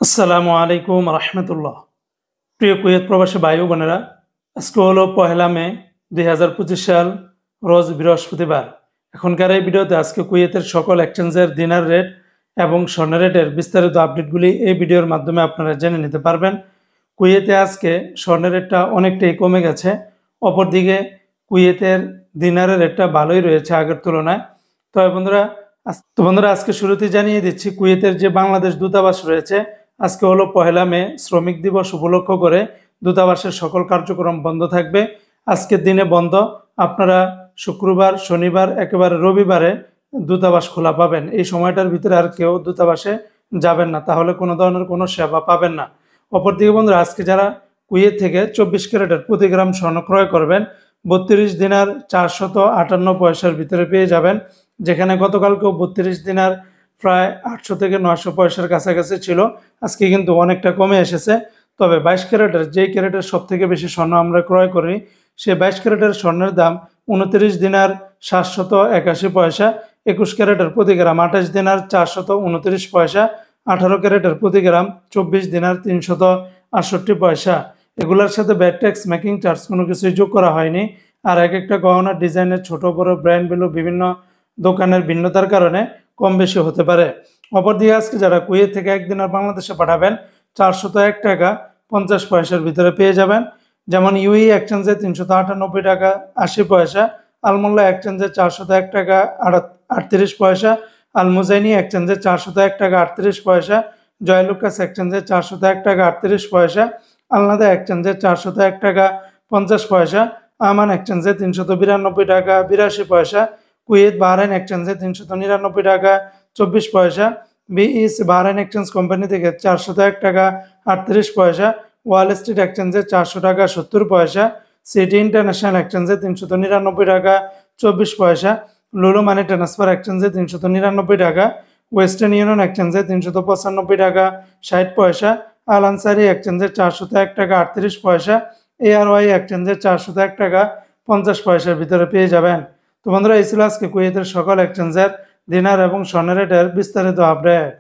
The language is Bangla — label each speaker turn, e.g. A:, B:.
A: আসসালামু আলাইকুম রহমতুল্লাহ। প্রিয় কুয়েত প্রবাসী ভাই ও বোনেরা, আজকে হলো 1 মে 2025 সাল, রোজ বৃহস্পতিবার। এখনকার এই ভিডিওতে আজকে কুয়েতের সকল এক্সচেঞ্জের দিনার রেট এবং স্বর্ণের রেটের বিস্তারিত আপডেটগুলি এই ভিডিওর মাধ্যমে আপনারা জেনে নিতে পারবেন। কুয়েতে আজকে স্বর্ণের রেটটা অনেকটাই কমে গেছে, অপরদিকে কুয়েতের দিনারের রেটটা ভালোই রয়েছে আগের তুলনায়। তো বন্ধুরা আজকে শুরুতে জানিয়ে দিচ্ছি, কুয়েতের যে বাংলাদেশ দূতাবাস রয়েছে, আজকে হলো 1 মে, শ্রমিক দিবস উপলক্ষ করে দূতাবাসের সকল কার্যক্রম বন্ধ থাকবে। আজকের দিনে বন্ধ, আপনারা শুক্রবার, শনিবার, একেবারে রবিবারে দূতাবাস খোলা পাবেন। এই সময়টার ভিতরে আর কেউ দূতাবাসে যাবেন না, তাহলে কোনো ধরনের কোনো সেবা পাবেন না। অপরদিকে বন্ধুরা, আজকে যারা কুয়েত থেকে 24 ক্যারেটের প্রতি গ্রাম স্বর্ণ ক্রয় করবেন, 32 দিনার 458 পয়সার ভিতরে পেয়ে যাবেন, যেখানে গতকালকেও 32 দিনার প্রায় 800 থেকে 900 পয়সার কাছাকাছি ছিল। আজকে কিন্তু অনেকটা কমে এসেছে। তবে 22 ক্যারেটের, যেই ক্যারেটের সব থেকে বেশি স্বর্ণ আমরা ক্রয় করি, সেই 22 ক্যারেটের স্বর্ণের দাম 29 দিনার 781 পয়সা, 21 ক্যারেটের প্রতি গ্রাম 28 দিনার 429 পয়সা, 18 ক্যারেটের প্রতি গ্রাম 24 দিনার 368 পয়সা। এগুলোর সাথে ব্যাট ট্যাক্স, মেকিং চার্জ কোনো কিছুই যোগ করা হয়নি। আর এক একটা গহনার ডিজাইনের ছোট বড় ব্র্যান্ড ভ্যালু বিভিন্ন দোকানের ভিন্নতার কারণে কম বেশি হতে পারে। অপরদিকে আজকে যারা কুয়েত থেকে একদিনের বাংলাদেশে পাঠাবেন, 401 টাকা 50 পয়সার ভিতরে পেয়ে যাবেন। যেমন ইউই এক্সচেঞ্জে 398 টাকা 80 পয়সা, আলমোল্লা এক্সচেঞ্জে 401 টাকা 38 পয়সা, আলমুজাইনি এক্সচেঞ্জে 401 টাকা 38 পয়সা, জয়লুকাস এক্সচেঞ্জে 401 টাকা 38 পয়সা, আলনাদা এক্সচেঞ্জে 401 টাকা 50 পয়সা, আমান এক্সচেঞ্জে 392 টাকা 82 পয়সা, কুয়েত বাহরাইন এক্সচেঞ্জে 399 টাকা 24 পয়সা, বিইস বাহরাইন এক্সচেঞ্জ কোম্পানি থেকে 401 টাকা 38 পয়সা, ওয়াল স্ট্রিট এক্সচেঞ্জে 400 টাকা 70 পয়সা, সিটি ইন্টারন্যাশনাল এক্সচেঞ্জে 399 টাকা 24 পয়সা, লুলু মানি ট্রান্সফার এক্সচেঞ্জে 399 টাকা, ওয়েস্টার্ন ইউনিয়ন এক্সচেঞ্জে 395 টাকা 60 পয়সা, আল আনসারি এক্সচেঞ্জে 401 টাকা 38 পয়সা, এআরওয়াই এক্সচেঞ্জে 401 টাকা 50 পয়সার ভিতরে পেয়ে যাবেন। তো বন্ধুরা, এই ছিল আজকে কুয়েতের সকল এক্সচেঞ্জের দিনার এবং স্বর্ণের রেটের বিস্তারিত আপডেট।